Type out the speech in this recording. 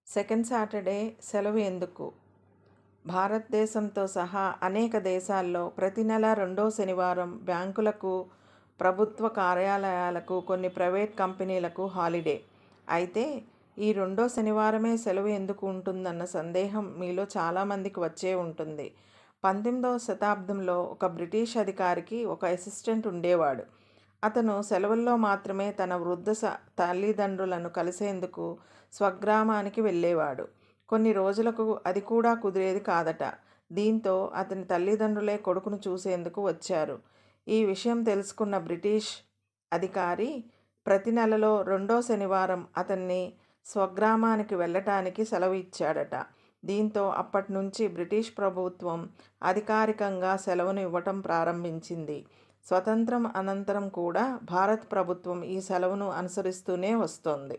Second Saturday సెలవు ఎందుకు? భారతదేశంతో సహా అనేక దేశాల్లో ప్రతి నెల రెండో శనివారం బ్యాంకులకు, ప్రభుత్వ కార్యాలయాలకు, కొన్ని ప్రైవేట్ కంపెనీలకు హాలిడే. అయితే ఈ రెండో శనివారమే సెలవు ఎందుకు ఉంటుందన్న సందేహం మీలో చాలామందికి వచ్చే ఉంటుంది. 18వ శతాబ్దంలో ఒక బ్రిటిష్ అధికారికి ఒక అసిస్టెంట్ ఉండేవాడు. అతను సెలవుల్లో మాత్రమే తన వృద్ధ తల్లిదండ్రులను కలిసేందుకు స్వగ్రామానికి వెళ్ళేవాడు. కొన్ని రోజులకు అది కూడా కుదిరేది కాదట. దీంతో అతని తల్లిదండ్రులే కొడుకును చూసేందుకు వచ్చారు. ఈ విషయం తెలుసుకున్న బ్రిటిష్ అధికారి ప్రతి నెలలో రెండో శనివారం అతన్ని స్వగ్రామానికి వెళ్ళటానికి సెలవు ఇచ్చాడట. దీంతో అప్పటి నుంచి బ్రిటిష్ ప్రభుత్వం అధికారికంగా సెలవును ఇవ్వటం ప్రారంభించింది. స్వతంత్రం అనంతరం కూడా భారత ప్రభుత్వం ఈ సెలవును అనుసరిస్తూనే వస్తోంది.